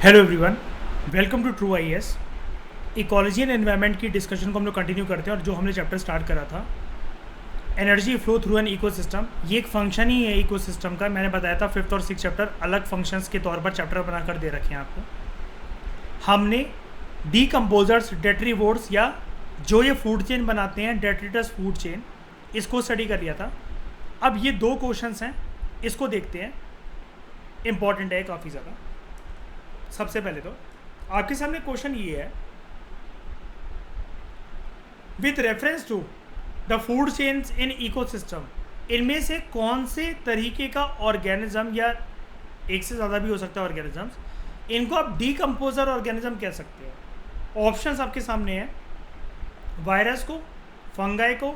Hello everyone, welcome to true IAS. Ecology and environment की discussion को हम लोग कंटिन्यू करते हैं और जो हमने चैप्टर स्टार्ट करा था energy flow through an ecosystem, ये एक फंक्शन ही है इकोसिस्टम का। मैंने बताया था 5th और 6th चैप्टर अलग फंक्शंस के तौर पर चैप्टर बनाकर दे रखे हैं आपको। हमने डीकम्पोजर्स, डेट्रीवोर्स या जो ये फूड चेन बनाते हैं, डेट्रिटस फूड चेन, इसको स्टडी कर लिया था। अब ये दो क्वेश्चंस हैं, इसको देखते हैं। इंपॉर्टेंट है काफ़ी ज़्यादा। सबसे पहले तो आपके सामने क्वेश्चन ये है, with reference to the food chains in ecosystem, इनमें से कौन से तरीके का ऑर्गेनिज्म, या एक से ज़्यादा भी हो सकता है ऑर्गेनिजम्स, इनको आप डीकम्पोजर ऑर्गेनिज्म कह सकते हो। ऑप्शंस आपके सामने हैं, वायरस को, फंगाई को,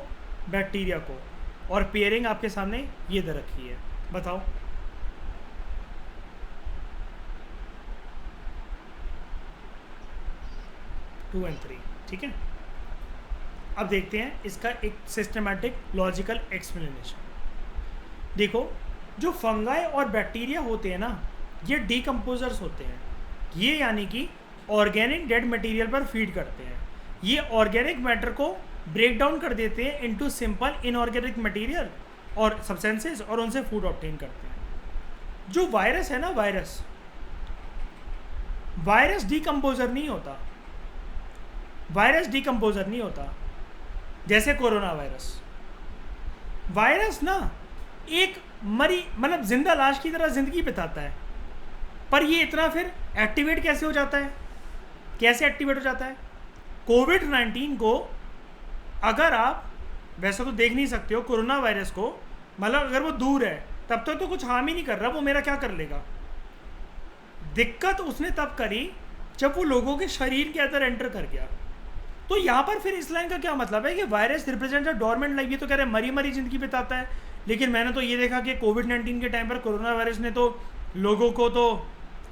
बैक्टीरिया को, और पेयरिंग आपके सामने ये दे रखी है। बताओ। टू एंड थ्री, ठीक है। अब देखते हैं इसका एक सिस्टमैटिक लॉजिकल एक्सप्लेनेशन। देखो, जो फंगाई और बैक्टीरिया होते हैं ना, ये डीकम्पोजर्स होते हैं। ये यानी कि ऑर्गेनिक डेड मटेरियल पर फीड करते हैं। ये ऑर्गेनिक मैटर को ब्रेक डाउन कर देते हैं इनटू सिंपल इनऑर्गेनिक मटेरियल और सब्सटेंसेस, और उनसे फूड ऑब्टेन करते हैं। जो वायरस है ना, वायरस डीकम्पोजर नहीं होता। वायरस डीकम्पोजर नहीं होता। जैसे कोरोना वायरस ना एक मरी, मतलब जिंदा लाश की तरह जिंदगी बिताता है, पर ये इतना फिर एक्टिवेट कैसे हो जाता है? कैसे एक्टिवेट हो जाता है? कोविड-19 को अगर आप वैसे तो देख नहीं सकते हो, कोरोना वायरस को, मतलब अगर वो दूर है तब तक तो कुछ हार्म ही नहीं कर रहा, वो मेरा क्या कर लेगा। दिक्कत उसने तब करी जब वो लोगों के शरीर के अंदर एंटर कर गया। तो यहाँ पर फिर इस लाइन का क्या मतलब है कि वायरस रिप्रेजेंट डोरमेंट लाइफ। ये तो कह रहे हैं मरी मरी जिंदगी बिताता है, लेकिन मैंने तो ये देखा कि कोविड-19 के टाइम पर कोरोना वायरस ने तो लोगों को तो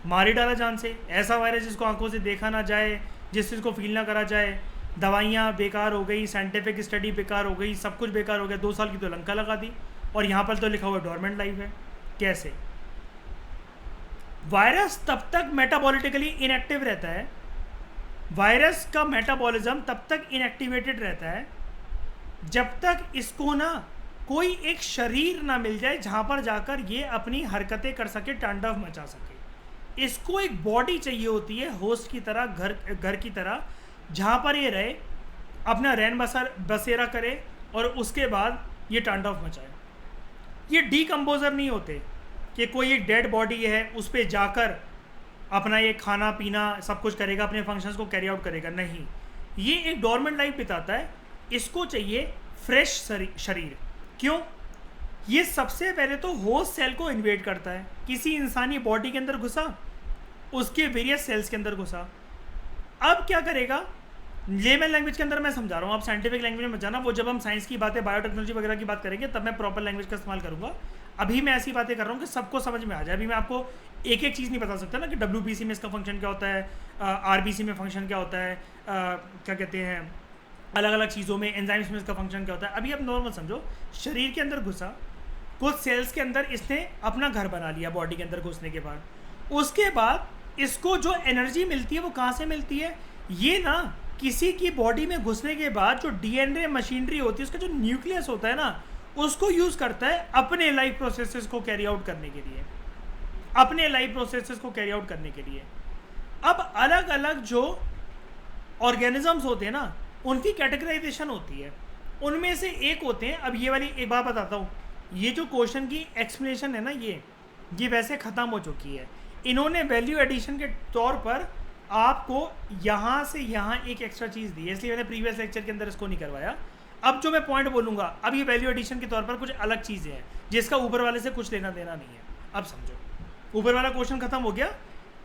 मार ही डाला जान से। ऐसा वायरस जिसको आंखों से देखा ना जाए, जिस चीज़ को फील ना करा जाए। दवाइयाँ बेकार हो गई, साइंटिफिक स्टडी बेकार हो गई, सब कुछ बेकार हो गया। 2 साल की तो लंका लगा दी, और यहाँ पर तो लिखा हुआ डोरमेंट लाइफ है। कैसे? वायरस तब तक मेटाबॉलिटिकली इनएक्टिव रहता है, वायरस का मेटाबॉलिज्म तब तक इनएक्टिवेटेड रहता है जब तक इसको ना कोई एक शरीर ना मिल जाए जहाँ पर जाकर ये अपनी हरकतें कर सके, तांडव मचा सके। इसको एक बॉडी चाहिए होती है, होस्ट की तरह, घर की तरह, जहाँ पर ये रहे, अपना रैन बसेरा करे और उसके बाद ये तांडव मचाए। ये डीकम्पोजर नहीं होते कि कोई एक डेड बॉडी है उस पर जाकर अपना ये खाना पीना सब कुछ करेगा, अपने फंक्शंस को कैरी आउट करेगा। नहीं, ये एक डोरमेंट लाइफ बिताता है। इसको चाहिए फ्रेश शरीर। क्यों? ये सबसे पहले तो होस्ट सेल को इन्वेड करता है। किसी इंसानी बॉडी के अंदर घुसा, उसके वेरियस सेल्स के अंदर घुसा। अब क्या करेगा? लेमन लैंग्वेज के अंदर मैं समझा रहा हूँ, आप साइंटिफिक लैंग्वेज में मत जाना। वो जब हम साइंस की बातें, बायोटेक्नोलॉजी वगैरह की बात करेंगे तब मैं प्रॉपर लैंग्वेज का इस्तेमाल करूँगा। अभी मैं ऐसी बातें कर रहा हूँ कि सबको समझ में आ जाए। अभी मैं आपको एक एक चीज़ नहीं बता सकता ना कि WBC में इसका फंक्शन क्या होता है, RBC में फंक्शन क्या होता है, क्या कहते हैं, अलग अलग चीज़ों में, एंजाइम्स में इसका फंक्शन क्या होता है। अभी आप नॉर्मल समझो, शरीर के अंदर घुसा, कुछ सेल्स के अंदर इसने अपना घर बना लिया बॉडी के अंदर घुसने के बाद। उसके बाद इसको जो एनर्जी मिलती है वो कहाँ से मिलती है? ये ना किसी की बॉडी में घुसने के बाद जो DNA मशीनरी होती है, उसका जो न्यूक्लियस होता है ना, उसको यूज़ करता है अपने लाइफ प्रोसेसेस को कैरी आउट करने के लिए, अपने लाइफ प्रोसेसेस को कैरी आउट करने के लिए। अब अलग अलग जो ऑर्गेनिजम्स होते हैं ना, उनकी कैटेगराइजेशन होती है। उनमें से एक होते हैं, अब ये वाली एक बात बताता हूँ, ये जो क्वेश्चन की एक्सप्लेनेशन है ना, ये वैसे ख़त्म हो चुकी है। इन्होंने वैल्यू एडिशन के तौर पर आपको यहाँ से यहाँ एक एक्स्ट्रा चीज़ दी है, इसलिए मैंने प्रीवियस लेक्चर के अंदर इसको नहीं करवाया। अब जो मैं पॉइंट बोलूँगा, अब ये वैल्यू एडिशन के तौर पर कुछ अलग चीज़ें हैं जिसका ऊपर वाले से कुछ लेना देना नहीं है। अब समझो, ऊपर वाला क्वेश्चन खत्म हो गया।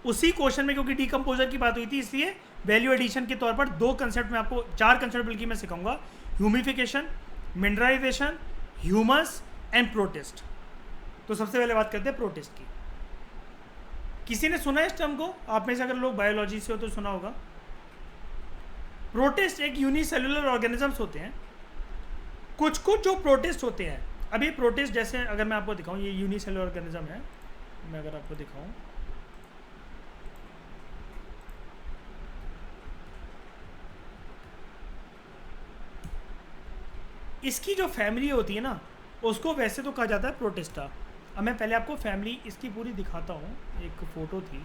उसी क्वेश्चन में क्योंकि डीकम्पोजर की बात हुई थी, इसलिए वैल्यू एडिशन के तौर पर 2 कंसेप्ट में आपको, 4 कंसेप्ट बल्कि मैं सिखाऊंगा। Humification, mineralization, humus and protist. तो सबसे पहले बात करते हैं प्रोटिस्ट की। किसी ने सुना है इस टर्म को? आप में से अगर लोग बायोलॉजी से हो तो सुना होगा। प्रोटिस्ट एक यूनिसेलुलर ऑर्गेनिजम्स होते हैं। कुछ जो प्रोटिस्ट होते हैं, अभी प्रोटिस्ट जैसे अगर मैं आपको दिखाऊं, ये यूनिसेलुलर ऑर्गेनिज्म है, मैं अगर आपको दिखाऊं, इसकी जो फैमिली होती है ना, उसको वैसे तो कहा जाता है प्रोटिस्टा। अब मैं पहले आपको फैमिली इसकी पूरी दिखाता हूँ, एक फ़ोटो थी।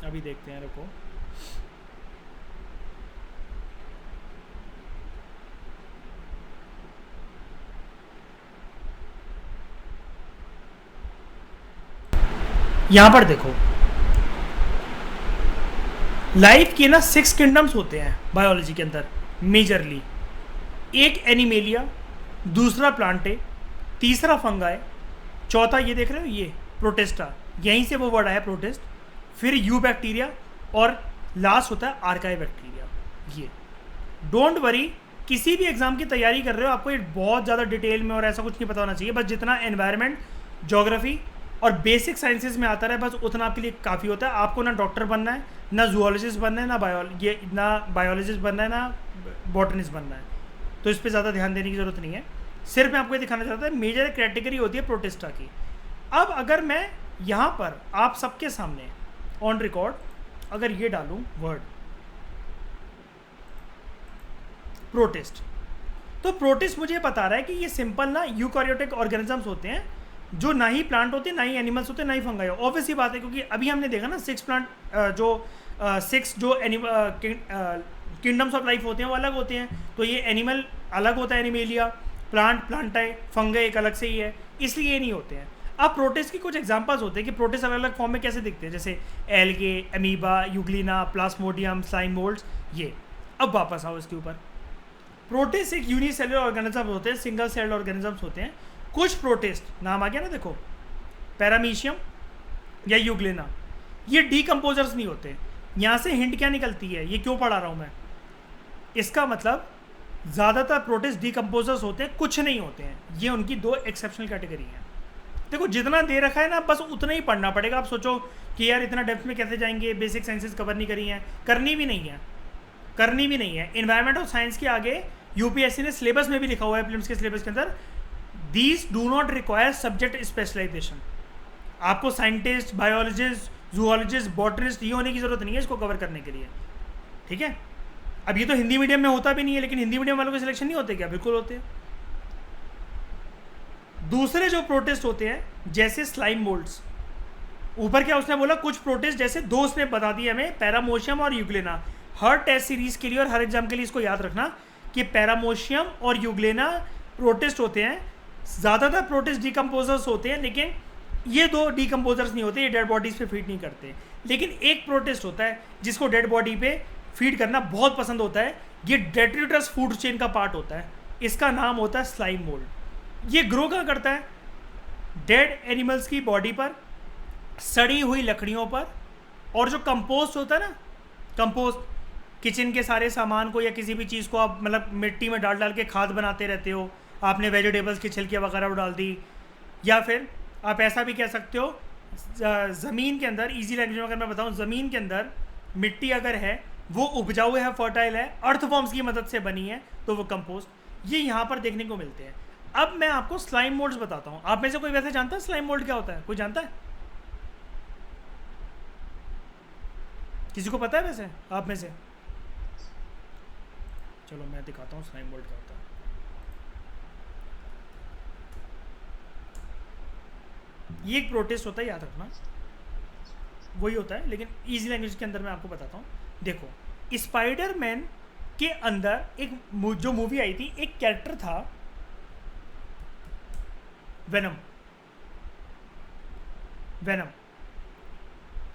अभी देखते हैं, रुको। यहाँ पर देखो, लाइफ के ना 6 किंगडम्स होते हैं बायोलॉजी के अंदर मेजरली। एक एनिमेलिया, दूसरा प्लांटे, तीसरा फंगाई, चौथा ये देख रहे हो ये प्रोटेस्टा, यहीं से वो वर्ड आया प्रोटेस्ट, फिर यू बैक्टीरिया, और लास्ट होता है आर्काई बैक्टीरिया। ये डोंट वरी, किसी भी एग्जाम की तैयारी कर रहे हो आपको ये बहुत ज़्यादा डिटेल में और ऐसा कुछ नहीं पता होना चाहिए। बस जितना एनवायरनमेंट, ज्योग्राफी और बेसिक साइंसेज में आता है बस उतना आपके लिए काफ़ी होता है। आपको ना डॉक्टर बनना है, ना जूलॉजिस्ट बनना है, ना बायोलॉजिस्ट बनना है, ना बॉटनिस्ट बनना है, तो इस पर ज़्यादा ध्यान देने की ज़रूरत नहीं है। सिर्फ मैं आपको ये दिखाना चाहता हूँ मेजर कैटेगरी होती है प्रोटिस्टा की। अब अगर मैं यहाँ पर आप सबके सामने ऑन रिकॉर्ड अगर ये डालूँ वर्ड प्रोटिस्ट, तो प्रोटिस्ट मुझे बता रहा है कि ये सिंपल ना यूकैरियोटिक ऑर्गेनिजम्स होते हैं, जो ना ही प्लांट होते हैं, ना ही एनिमल्स होते हैं, ना ही फंगाई। ऑब्वियस ही बात है, क्योंकि अभी हमने देखा ना 6 प्लांट सिक्स जो किंगडम्स ऑफ लाइफ होते हैं वो अलग होते हैं। तो ये एनिमल अलग होता है एनिमेलिया, प्लांटाई, फंगाई एक अलग से ही है, इसलिए ये नहीं होते हैं। अब प्रोटिस्ट की कुछ एग्जांपल्स होते हैं कि प्रोटिस्ट अलग अलग फॉर्म में कैसे दिखते हैं, जैसे algae, amoeba, Euglena, plasmodium, slime moulds, ये। अब वापस आओ इसके ऊपर। प्रोटिस्ट एक यूनिसेलुलर ऑर्गेनिज्म होते हैं, सिंगल सेल्ड ऑर्गेनिजम्स होते हैं। कुछ प्रोटिस्ट, नाम आ गया ना देखो, पैरामीशियम या यूग्लिना, ये डीकम्पोजर्स नहीं होते। यहाँ से हिंट क्या निकलती है, ये क्यों पढ़ा रहा हूँ मैं, इसका मतलब ज़्यादातर प्रोटिस्ट डीकम्पोजर्स होते हैं, कुछ नहीं होते हैं। ये उनकी 2 एक्सेप्शनल कैटेगरी हैं। देखो जितना दे रखा है ना बस उतना ही पढ़ना पड़ेगा। आप सोचो कि यार इतना डेप्थ में कैसे जाएंगे, बेसिक साइंसेज कवर नहीं करी हैं, करनी भी नहीं है, करनी भी नहीं है। इन्वायरमेंट और साइंस के आगे यूपीएससी ने सिलेबस में भी लिखा हुआ है, प्रीलिम्स के सिलेबस के अंदर, these do not require subject specialization. आपको साइंटिस्ट, बायोलॉजिस्ट, जूलॉजिस्ट, बॉटनिस्ट ये होने की जरूरत नहीं है इसको कवर करने के लिए, ठीक है। अब ये तो हिंदी मीडियम में होता भी नहीं है, लेकिन हिंदी मीडियम वालों के सिलेक्शन नहीं होते क्या? बिल्कुल होते हैं। दूसरे जो प्रोटिस्ट होते हैं जैसे स्लाइम मोल्ड्स, ऊपर क्या उसने बोला, कुछ प्रोटिस्ट जैसे 2 उसने बता दिए हमें, पैरामोशियम और यूग्लेना। हर टेस्ट सीरीज के लिए और हर एग्जाम के लिए इसको याद रखना कि पैरामोशियम और यूग्लेना प्रोटिस्ट होते हैं। ज़्यादातर प्रोटिस्ट डीकम्पोजर्स होते हैं, लेकिन ये 2 डीकम्पोजर्स नहीं होते, ये डेड बॉडीज़ पे फीड नहीं करते। लेकिन एक प्रोटिस्ट होता है जिसको डेड बॉडी पे फीड करना बहुत पसंद होता है, ये डेट्रिटस फूड चेन का पार्ट होता है, इसका नाम होता है स्लाइम मोल्ड। ये ग्रो कहाँ करता है? डेड एनिमल्स की बॉडी पर, सड़ी हुई लकड़ियों पर, और जो कंपोस्ट होता है ना, कंपोस्ट किचन के सारे सामान को या किसी भी चीज़ को आप मतलब मिट्टी में डाल डाल के खाद बनाते रहते हो, आपने वेजिटेबल्स की छिलके वगैरह डाल दी, या फिर आप ऐसा भी कह सकते हो ज़मीन के अंदर, इजी लैंग्वेज में अगर मैं बताऊं, ज़मीन के अंदर मिट्टी अगर है वो उपजाऊ है, फर्टाइल है, अर्थ फॉर्म्स की मदद से बनी है, तो वो कंपोस्ट, ये यहाँ पर देखने को मिलते हैं। अब मैं आपको स्लाइम मोल्ड्स बताता हूँ। आप में से कोई वैसे जानता है स्लाइम मोल्ड क्या होता है? कोई जानता है? किसी को पता है वैसे आप में से? चलो मैं दिखाता हूँ स्लाइम मोल्ड क्या होता है। ये एक प्रोटिस्ट होता है, याद रखना, वही होता है, लेकिन इजी लैंग्वेज के अंदर मैं आपको बताता हूँ। देखो, स्पाइडरमैन के अंदर एक जो मूवी आई थी, एक कैरेक्टर था वेनम। वेनम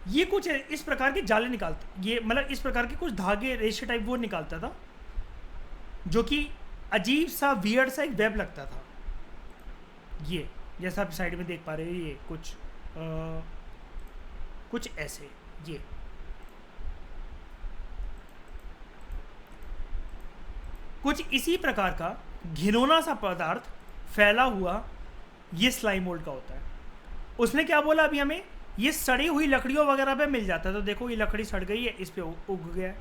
ये कुछ इस प्रकार के जाले निकालता, ये मतलब इस प्रकार के कुछ धागे, रेशे टाइप वो निकालता था, जो कि अजीब सा वियर्ड सा एक वेब लगता था। ये जैसा आप साइड में देख पा रहे हो, ये कुछ ऐसे, ये कुछ इसी प्रकार का घिनौना सा पदार्थ फैला हुआ ये स्लाइम मोल्ड का होता है। उसने क्या बोला अभी हमें, ये सड़ी हुई लकड़ियों वगैरह पे मिल जाता है। तो देखो ये लकड़ी सड़ गई है, इस पे उग गया है,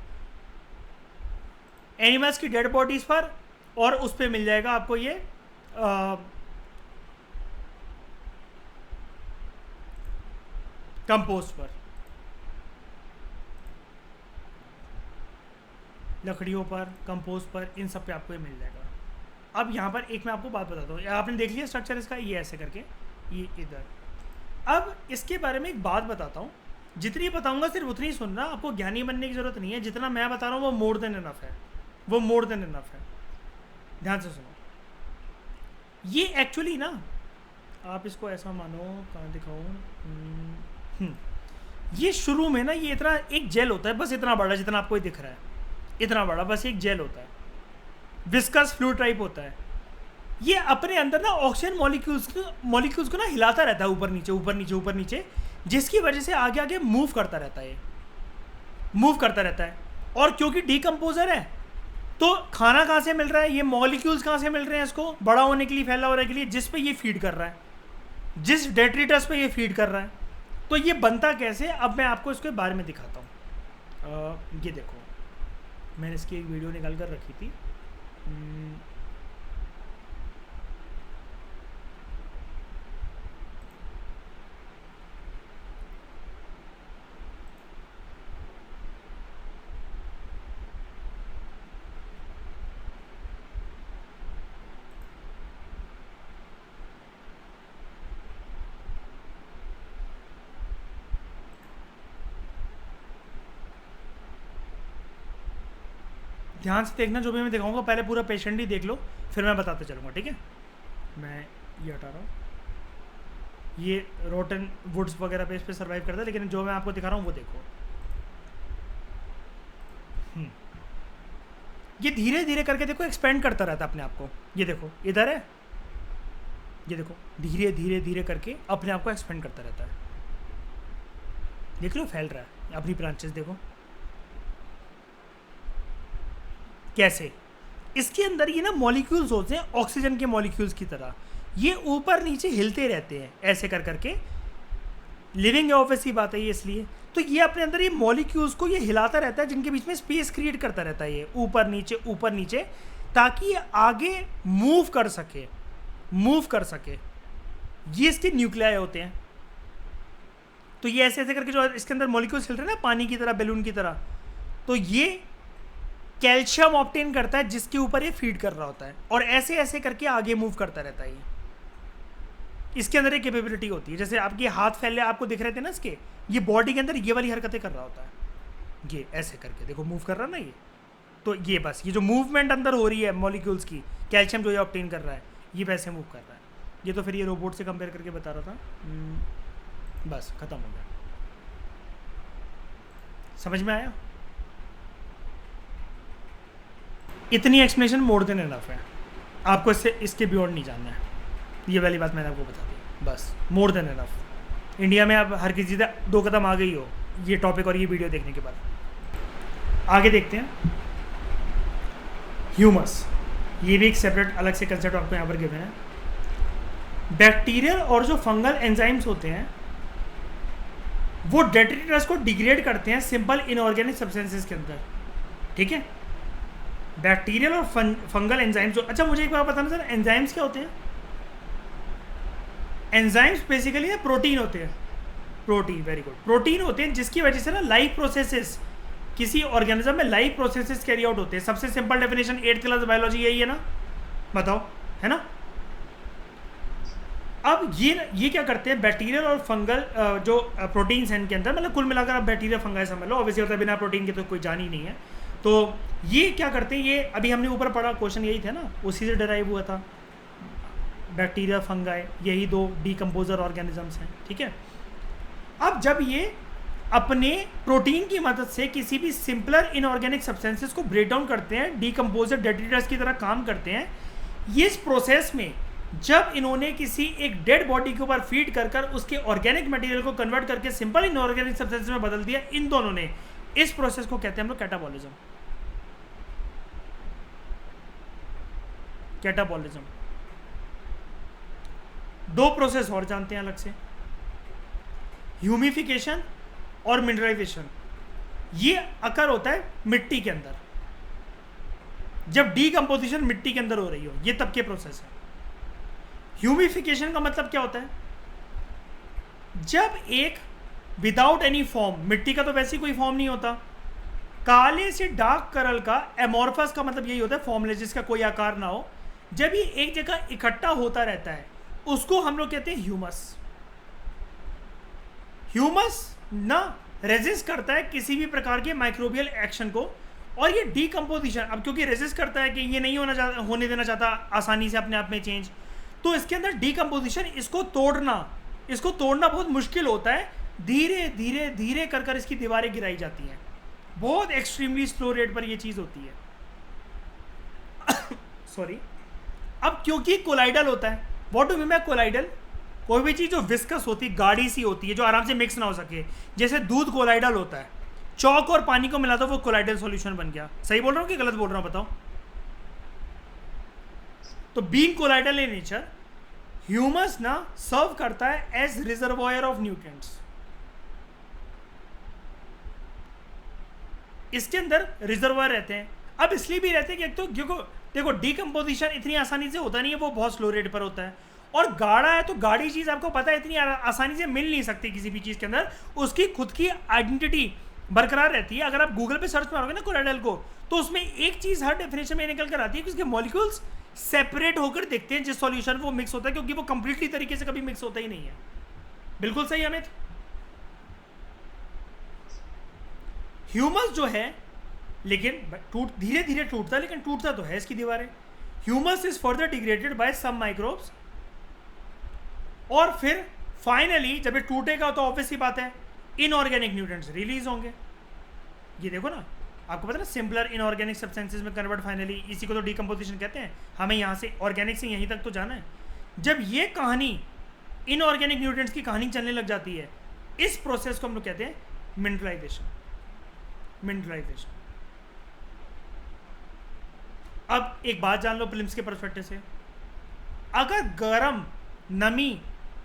एनिमल्स की डेड बॉडीज पर, और उस पे मिल जाएगा आपको ये कंपोस्ट पर। लकड़ियों पर, कंपोस्ट पर, इन सब पे आपको ये मिल जाएगा। अब यहाँ पर एक मैं आपको बात बताता हूँ, आपने देख लिया स्ट्रक्चर इसका, ये ऐसे करके, ये इधर। अब इसके बारे में एक बात बताता हूँ, जितनी बताऊँगा सिर्फ उतनी ही सुनना, आपको ज्ञानी बनने की ज़रूरत नहीं है, जितना मैं बता रहा हूँ वो मोर देन इनफ है, वो मोर देन इनफ है। ध्यान से सुनो, ये एक्चुअली ना, आप इसको ऐसा मानो, कहाँ दिखाऊँ, ये शुरू में ना ये इतना एक जेल होता है, बस इतना बड़ा जितना आपको ये दिख रहा है, इतना बड़ा बस एक जेल होता है, विस्कस फ्लूइड टाइप होता है। ये अपने अंदर ना ऑक्सीजन मॉलिक्यूल्स को ना हिलाता रहता है, ऊपर नीचे ऊपर नीचे ऊपर नीचे, जिसकी वजह से आगे आगे मूव करता रहता है, ये मूव करता रहता है। और क्योंकि डीकम्पोजर है तो खाना कहाँ से मिल रहा है, ये मॉलिक्यूल्स कहाँ से मिल रहे हैं इसको बड़ा होने के लिए, फैला होने के लिए, जिस पे ये फीड कर रहा है, जिस डेट्रिटस पे ये फीड कर रहा है। तो ये बनता कैसे, अब मैं आपको इसके बारे में दिखाता हूँ। ये देखो, मैंने इसकी एक वीडियो निकाल कर रखी थी, ध्यान से देखना जो भी मैं दिखाऊंगा, पहले पूरा पेशेंट ही देख लो, फिर मैं बताते चलूँगा, ठीक है। मैं ये हटा रहा हूँ, ये रोटन वुड्स वगैरह पे इस पर सर्वाइव करता है, लेकिन जो मैं आपको दिखा रहा हूँ वो देखो। ये धीरे धीरे करके देखो एक्सपेंड करता रहता है अपने आप को, ये देखो इधर है, ये देखो धीरे धीरे धीरे करके अपने आप को एक्सपेंड करता रहता है, देख लो फैल रहा है, अपनी ब्रांचेस देखो कैसे। इसके अंदर ये ना मॉलिक्यूल्स होते हैं ऑक्सीजन के मॉलिक्यूल्स की तरह, ये ऊपर नीचे हिलते रहते हैं ऐसे कर करके, लिविंग है ऑब्वियसली बात है ये, इसलिए तो ये अपने अंदर ये मॉलिक्यूल्स को ये हिलाता रहता है, जिनके बीच में स्पेस क्रिएट करता रहता है ये ऊपर नीचे, ताकि ये आगे मूव कर सके। ये इसके न्यूक्लियाई होते हैं। तो ये ऐसे ऐसे करके जो इसके अंदर मॉलिक्यूल्स हिल रहे हैं ना पानी की तरह, बैलून की तरह, तो ये कैल्शियम ऑब्टेन करता है जिसके ऊपर ये फीड कर रहा होता है, और ऐसे ऐसे करके आगे मूव करता रहता है। ये इसके अंदर एक कैपेबिलिटी होती है, जैसे आपके हाथ फैले आपको दिख रहे थे ना इसके, ये बॉडी के अंदर ये वाली हरकतें कर रहा होता है, ये ऐसे करके देखो मूव कर रहा है ना ये, तो ये बस ये जो मूवमेंट अंदर हो रही है मॉलिक्यूल्स की, कैल्शियम जो ये ऑब्टेन कर रहा है, ये वैसे मूव कर रहा है। ये तो फिर ये रोबोट से कंपेयर करके बता रहा था, बस खत्म हो गया, समझ में आया। इतनी एक्सप्लेनेशन मोर देन इनफ है, आपको इसके बियॉन्ड नहीं जानना है, ये वाली बात मैंने आपको बता दी, बस मोर देन इनफ। इंडिया में अब हर किसी से 2 कदम आ गई हो ये टॉपिक और ये वीडियो देखने के बाद। आगे देखते हैं, ह्यूमस, ये भी एक सेपरेट अलग से कंसेप्ट आपको यहाँ पर गिवन है। बैक्टीरियल और जो फंगल एंजाइम्स होते हैं वो डेट्रिटस को डिग्रेड करते हैं सिंपल इनऑर्गेनिक सब्सटेंसेस के अंदर, ठीक है। बैक्टीरियल और फंगल एंजाइम्स जो, अच्छा मुझे एक बात बताना सर, एंजाइम्स क्या होते हैं? एंजाइम्स बेसिकली ना प्रोटीन होते हैं, प्रोटीन, वेरी गुड, प्रोटीन होते हैं जिसकी वजह से ना लाइफ प्रोसेसेस, किसी ऑर्गेनिज्म में लाइफ प्रोसेसेस कैरी आउट होते हैं। सबसे simple definition 8th class biology यही है ना, बताओ, है ना। अब ये क्या करते हैं, बैक्टीरियल और फंगल जो प्रोटीन्स हैं इनके अंदर, मतलब कुल मिलाकर आप बैक्टीरिया फंगाई समझ लो, ऑब्वियसली होता है बिना प्रोटीन के तो कोई जान ही नहीं है। तो ये क्या करते हैं, ये अभी हमने ऊपर पढ़ा क्वेश्चन यही था ना, उसी से डिराइव हुआ था, बैक्टीरिया फंगाई, यही 2 डीकम्पोजर ऑर्गेनिजम्स हैं, ठीक है। अब जब ये अपने प्रोटीन की मदद से किसी भी सिंपलर इनऑर्गेनिक सब्सटेंसेस को ब्रेक डाउन करते हैं, डीकम्पोजर डेट्रिटस की तरह काम करते हैं, ये इस प्रोसेस में जब इन्होंने किसी एक डेड बॉडी के ऊपर फीड कर कर उसके ऑर्गेनिक मटेरियल को कन्वर्ट करके सिंपल इनऑर्गेनिक सब्सटेंस में बदल दिया, इन दोनों ने, इस प्रोसेस को कहते हैं हम लोग कैटाबॉलिज्म। कैटाबॉलिज्म 2 प्रोसेस और जानते हैं अलग से, ह्यूमिफिकेशन और मिनरलाइजेशन। ये अकर होता है मिट्टी के अंदर, जब डीकम्पोजिशन मिट्टी के अंदर हो रही हो, ये तब के प्रोसेस है। ह्यूमिफिकेशन का मतलब क्या होता है, जब एक विदाउट एनी फॉर्म, मिट्टी का तो वैसे ही कोई फॉर्म नहीं होता, काले से डार्क कलर का एमोर्फस का मतलब यही होता है फॉर्मलेस, जिसका कोई आकार ना हो। जब ये एक जगह इकट्ठा होता रहता है उसको हम लोग कहते हैं ह्यूमस। ह्यूमस ना रेजिस्ट करता है किसी भी प्रकार के माइक्रोबियल एक्शन को, और ये डीकम्पोजिशन, अब क्योंकि रेजिस्ट करता है कि ये नहीं होने देना चाहता आसानी से अपने आप में चेंज, तो इसके अंदर डीकम्पोजिशन, इसको तोड़ना बहुत मुश्किल होता है। धीरे धीरे धीरे कर कर इसकी दीवारें गिराई जाती हैं, बहुत एक्सट्रीमली स्लो रेट पर ये चीज़ होती है। सॉरी। अब क्योंकि कोलाइडल होता है, what do mean by colloidal? कोई भी चीज़ जो विस्कस होती है, गाढ़ी सी होती है, जो आराम से मिक्स ना हो सके, जैसे दूध कोलाइडल होता है, चौक और पानी को मिला दो वो कोलाइडल सॉल्यूशन बन गया। सही बोल रहा हूँ कि गलत बोल रहा हूँ, बताओ। तो being colloidal in nature, humus ना सर्व करता है एज रिजर्वॉयर ऑफ न्यूट्रिएंट्स। इसके अंदर रिजर्वॉयर रहते हैं। अब इसलिए भी रहते हैं कि एक तो देखो डीकम्पोजिशन इतनी आसानी से होता नहीं है, वो बहुत स्लो रेट पर होता है, और गाढ़ा है तो गाढ़ी चीज़ आपको पता है इतनी आसानी से मिल नहीं सकती किसी भी चीज़ के अंदर, उसकी खुद की आइडेंटिटी बरकरार रहती है। अगर आप गूगल पे सर्च मारोगे ना कोलाइडल को, तो उसमें एक चीज़ हर डेफिनेशन में निकल कर आती है कि उसके मॉलिक्यूल्स सेपरेट होकर दिखते हैं जिस सॉल्यूशन वो मिक्स होता है, क्योंकि वो कंप्लीटली तरीके से कभी मिक्स होता ही नहीं है। बिल्कुल सही अमित। ह्यूमस जो है, लेकिन धीरे धीरे टूटता है, लेकिन टूटता तो है इसकी दीवारें। Humus is further degraded by some microbes, और फिर फाइनली जब ये टूटेगा तो ऑब्वियस सी बात है इनऑर्गेनिक न्यूट्रिएंट्स रिलीज होंगे। ये देखो ना, आपको पता है ना, सिंपलर इनऑर्गेनिक सब्सटेंसेस में कन्वर्ट फाइनली, इसी को तो डीकम्पोजिशन कहते हैं। हमें यहाँ से ऑर्गेनिक से यहीं तक तो जाना है। जब ये कहानी इनऑर्गेनिक न्यूट्रिएंट्स की कहानी चलने लग जाती है, इस प्रोसेस को हम लोग कहते हैं मिनरलाइजेशन। अब एक बात जान लो प्रिलिम्स के पर्सपेक्टिव से, अगर गर्म, नमी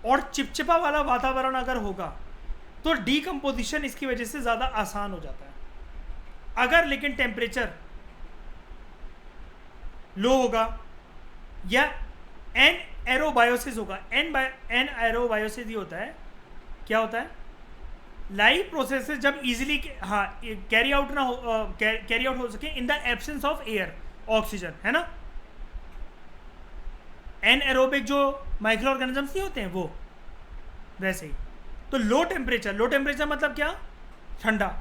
और चिपचिपा वाला वातावरण अगर होगा तो डीकम्पोजिशन इसकी वजह से ज़्यादा आसान हो जाता है। अगर लेकिन टेम्परेचर लो होगा या एनएरोबायोसिस होगा, एनएरोबायोसिस ये होता है, क्या होता है, लाइव प्रोसेसेस जब इजीली कैरी आउट हो सके इन the absence of air, oxygen, है ना। एनएरोबिक जो माइक्रो ऑर्गेनिजम्स नहीं होते हैं वो, वैसे ही। तो लो टेम्परेचर मतलब क्या, ठंडा,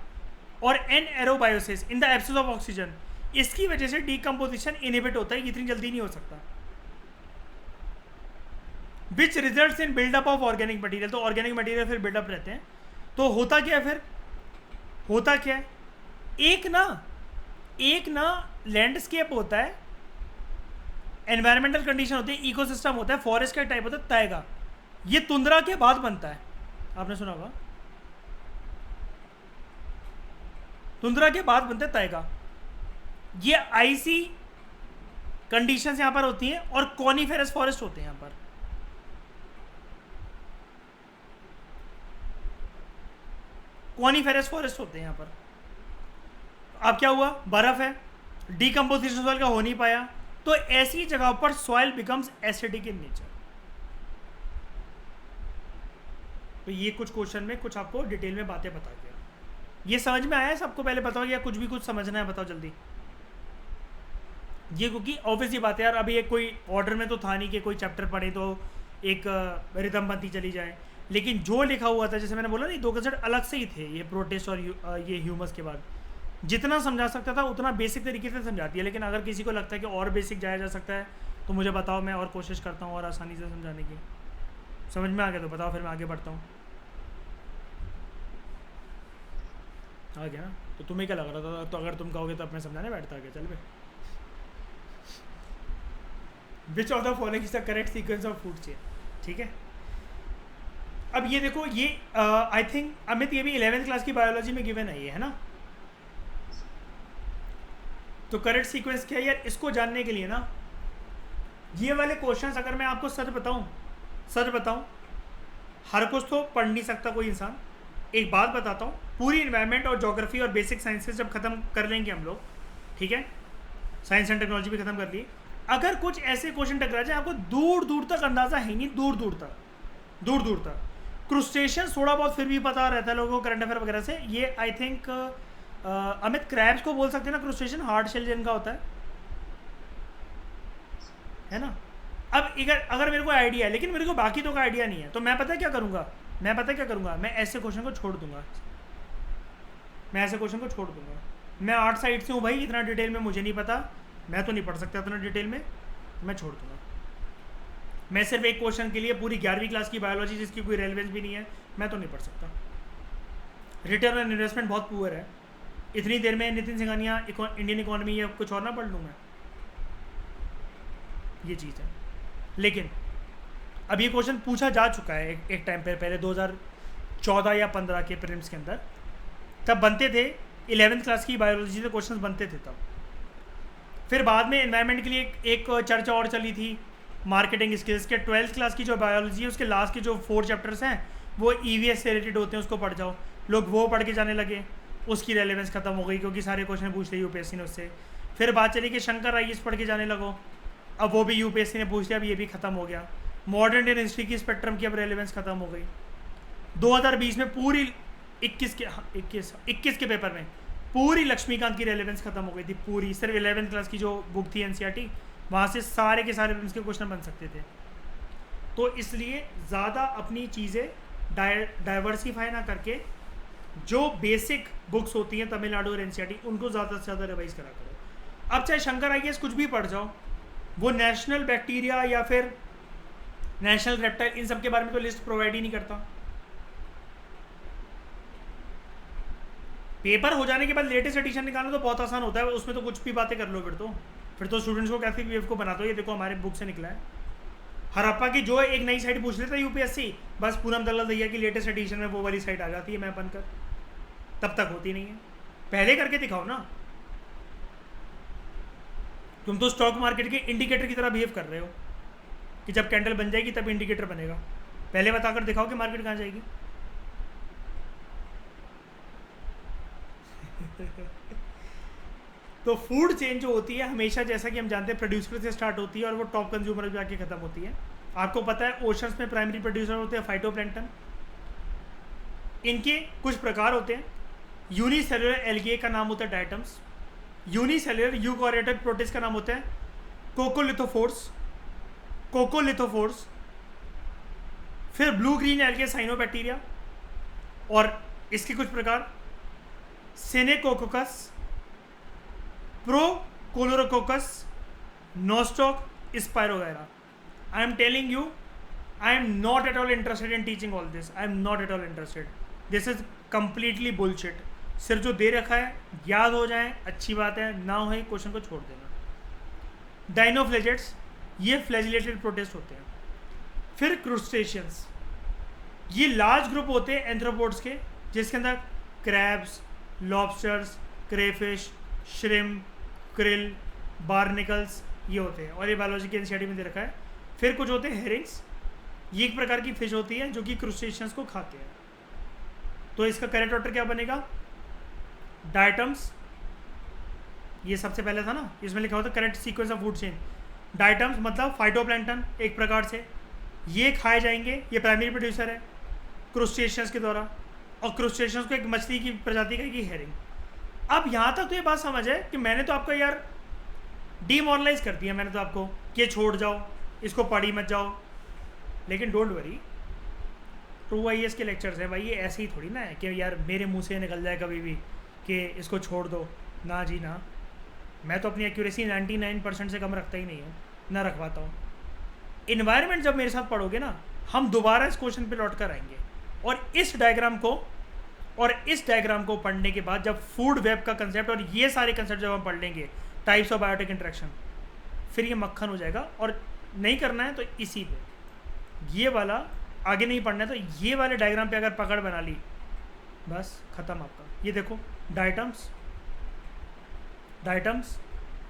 और anaerobiosis in the absence of oxygen, इसकी वजह से डीकम्पोजिशन इनहिबिट होता है, इतनी जल्दी नहीं हो सकता, which results in buildup of organic material. तो ऑर्गेनिक मटेरियल फिर बिल्डअप रहते हैं। तो होता क्या है, एक ना लैंडस्केप होता है, एनवायरमेंटल कंडीशन होती है, इकोसिस्टम होता है, फॉरेस्ट का टाइप होता है, ताइगा। ये तुंद्रा के बाद बनता है, आपने सुना होगा, तुंद्रा के बाद बनता है ताइगा। ये आईसी कंडीशंस यहां पर होती हैं, और कॉनिफेरस फॉरेस्ट होते हैं यहां पर। कॉनिफेरस फॉरेस्ट होते हैं यहां पर। अब क्या हुआ, बर्फ है, डीकम्पोजिशन सॉइल का हो नहीं पाया, तो ऐसी जगह पर soil becomes acidic in nature. तो ये कुछ क्वेश्चन में कुछ आपको डिटेल में बातें बता दिया। ये समझ में आया है सबको? पहले बताओ, या कुछ भी कुछ समझना है बताओ जल्दी। ये क्योंकि ऑब्वियसली बात है यार, अभी एक कोई ऑर्डर में तो था नहीं कि कोई चैप्टर पढ़े तो एक रिदम बनती चली जाए, लेकिन जो लिखा हुआ था, जैसे मैंने बोला नहीं, 2 कंसेप्ट अलग से ही थे, ये प्रोटेस्ट और ये ह्यूमस के बाद जितना समझा सकता था उतना बेसिक तरीके से समझा दिया। लेकिन अगर किसी को लगता है कि और बेसिक जाया जा सकता है तो मुझे बताओ, मैं और कोशिश करता हूँ और आसानी से समझाने की। समझ में आ गया तो बताओ, फिर मैं आगे बढ़ता हूँ। आ गया ना? तो तुम्हें क्या लग रहा था? तो अगर तुम कहोगे तो अब मैं समझाने बैठता आगे, चल भाई। Which of the following is the correct sequence of food chain, ठीक है। अब ये देखो, ये आई थिंक अमित, ये भी 11th क्लास की बायोलॉजी में गिवन है, ये है ना। तो करेक्ट सीक्वेंस क्या है यार, इसको जानने के लिए ना, ये वाले क्वेश्चंस अगर मैं आपको सच बताऊं, हर कुछ तो पढ़ नहीं सकता कोई इंसान। एक बात बताता हूँ, पूरी इन्वायरमेंट और ज्योग्राफी और बेसिक साइंसेस जब खत्म कर लेंगे हम लोग, ठीक है, साइंस एंड टेक्नोलॉजी भी खत्म कर लिए, अगर कुछ ऐसे क्वेश्चन टकरा जाए, आपको दूर दूर तक अंदाजा है नहीं, दूर दूर तक क्रुस्टेशियंस थोड़ा बहुत फिर भी पता रहता है लोगों को करंट अफेयर वगैरह से। ये आई थिंक अमित क्रैब्स को बोल सकते हैं ना क्रूस्टेशियन, हार्ड शेल जिनका होता है ना। अब अगर मेरे को आइडिया है लेकिन मेरे को बाकी तो का आइडिया नहीं है, तो मैं पता क्या करूँगा, मैं ऐसे क्वेश्चन को छोड़ दूंगा, मैं 8 साइड से हूँ भाई, इतना डिटेल में मुझे नहीं पता, मैं तो नहीं पढ़ सकता इतना डिटेल में, मैं छोड़ दूंगा। मैं सिर्फ एक क्वेश्चन के लिए पूरी 11वीं क्लास की बायोलॉजी जिसकी कोई रेलेवेंस भी नहीं है, मैं तो नहीं पढ़ सकता। रिटर्न ऑन इन्वेस्टमेंट बहुत पुअर है, इतनी देर में नितिन सिंघानिया इंडियन इकोनॉमी या कुछ और ना पढ़ लूँ मैं, ये चीज़ है। लेकिन अब ये क्वेश्चन पूछा जा चुका है एक टाइम पर, पहले 2014 या 15 के प्रीलिम्स के अंदर, तब बनते थे 11th क्लास की बायोलॉजी से क्वेश्चंस बनते थे तब। फिर बाद में एनवायरनमेंट के लिए एक चर्चा और चली थी मार्केटिंग स्किल्स के। 12th क्लास की जो बायोलॉजी है उसके लास्ट के जो 4 चैप्टर्स हैं वो EVS से रिलेटेड होते हैं, उसको पढ़ जाओ। लोग वो पढ़ के जाने लगे, उसकी रेलेवेंस खत्म हो गई क्योंकि सारे क्वेश्चन पूछ रही UPSC ने उससे। फिर बात चली कि शंकर IAS पढ़ के जाने लगो, अब वो भी UPSC ने पूछ लिया, अब ये भी खत्म हो गया। मॉडर्न इंडियन हिस्ट्री की स्पेक्ट्रम की अब रेलेवेंस खत्म हो गई। 2020 में पूरी 21 के पेपर में पूरी लक्ष्मीकांत की रेलेवेंस खत्म हो गई थी पूरी, सिर्फ 11th क्लास की जो बुक थी NCERT, वहाँ से सारे के सारे के क्वेश्चन बन सकते थे। तो इसलिए ज़्यादा अपनी चीज़ें डाइवर्सिफाई ना करके जो बेसिक बुक्स होती हैं तमिलनाडु और NCERT, उनको ज़्यादा से ज़्यादा रिवाइज करा करो। अब चाहे शंकर IAS कुछ भी पढ़ जाओ, वो नेशनल बैक्टीरिया या फिर नेशनल रेप्टाइल इन सब के बारे में तो लिस्ट प्रोवाइड ही नहीं करता। पेपर हो जाने के बाद लेटेस्ट एडिशन निकालना तो बहुत आसान होता है, उसमें तो कुछ भी बातें कर लो। फिर तो स्टूडेंट्स को कैसे वेव को बनाते हो, ये देखो हमारे बुक से निकला है। हरप्पा की जो एक नई साइट पूछ लेता है UPSC, बस पूनम दलाल दैया की लेटेस्ट एडिशन में वो वाली साइट आ जाती है मैप बनकर, तब तक होती नहीं है। पहले करके दिखाओ ना, तुम तो स्टॉक मार्केट के इंडिकेटर की तरह बिहेव कर रहे हो कि जब कैंडल बन जाएगी तब इंडिकेटर बनेगा। पहले बताकर दिखाओ कि मार्केट कहाँ जाएगी। तो फूड चेन जो होती है हमेशा, जैसा कि हम जानते हैं, प्रोड्यूसर से स्टार्ट होती है और वो टॉप कंज्यूमर पे जाके खत्म होती है। आपको पता है ओशंस में प्राइमरी प्रोड्यूसर होते हैं फाइटोप्लैंक्टन। इनके कुछ प्रकार होते हैं। यूनिसेलुलर एल्गे का नाम होता है डायटम्स। यूनिसेलुलर यूकैरियोटिक प्रोटिस्ट का नाम होता है कोकोलिथोफोर्स। फिर ब्लू ग्रीन एल्गे साइनोबैक्टीरिया, और इसके कुछ प्रकार synechococcus, prochlorococcus, nostoc, spirogyra. I am telling you, I am not at all interested in teaching all this. I am not at all interested, this is completely bullshit. सिर्फ जो दे रखा है याद हो जाए अच्छी बात है, ना हो क्वेश्चन को छोड़ देना। डाइनोफ्लेजेट्स, ये फ्लैजिलेटेड प्रोटिस्ट होते हैं। फिर क्रूस्टेशियंस, ये लार्ज ग्रुप होते हैं एंथ्रोपोड्स के, जिसके अंदर crabs, lobsters, crayfish, shrimp, krill, barnacles ये होते हैं, और ये बायोलॉजी के NCERT में दे रखा है। फिर कुछ होते हैं हेरिंग्स, ये एक प्रकार की फिश होती है जो कि क्रूस्टेशियंस को खाते हैं। तो इसका करेक्ट ऑर्डर क्या बनेगा? डायटम्स, ये सबसे पहले था ना, इसमें लिखा होता है correct sequence of food chain. Diatoms मतलब फाइटोप्लैंक्टन एक प्रकार से, ये खाए जाएंगे, ये प्राइमरी प्रोड्यूसर है क्रूस्टेशियंस के द्वारा, और क्रूस्टेशियंस को एक मछली की प्रजाति का हेरिंग। अब यहाँ तक तो ये बात समझ है कि मैंने तो आपका यार डीमोरलाइज कर दिया, मैंने तो आपको कि छोड़ जाओ, इसको पढ़ी मत जाओ। लेकिन डोंट वरी, ट्रू IAS के लेक्चर्स हैं भाई, ये ऐसे ही थोड़ी ना है कि यार मेरे मुंह से निकल जाए कभी भी कि इसको छोड़ दो। ना जी ना, मैं तो अपनी एक्यूरेसी 99% से कम रखता ही नहीं हूँ, ना रखवाता हूँ। इन्वायरमेंट जब मेरे साथ पढ़ोगे ना, हम दोबारा इस क्वेश्चन पे लौट कर आएंगे, और इस डायग्राम को पढ़ने के बाद जब फूड वेब का कंसेप्ट और ये सारे कंसेप्ट जब हम पढ़ लेंगे, टाइप्स ऑफ बायोटिक इंटरेक्शन, फिर ये मक्खन हो जाएगा। और नहीं करना है तो इसी पे, ये वाला आगे नहीं पढ़ना है तो ये वाले डायग्राम पे अगर पकड़ बना ली, बस ख़त्म आपका। ये देखो डायटम्स,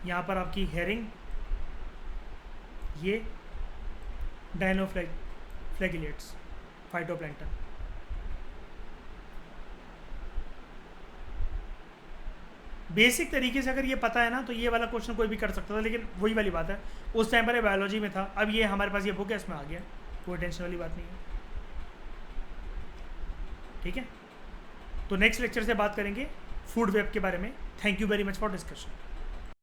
यहाँ पर आपकी हेरिंग, ये डाइनोफ्लैगिलेट्स, फाइटोप्लैंक्टन। बेसिक तरीके से अगर ये पता है ना तो ये वाला क्वेश्चन कोई भी कर सकता था, लेकिन वही वाली बात है, उस टाइम पर बायोलॉजी में था, अब ये हमारे पास ये बुक है, इसमें आ गया, कोई टेंशन वाली बात नहीं है। ठीक है, तो नेक्स्ट लेक्चर से बात करेंगे फूड वेब के बारे में. Thank you very much for discussion.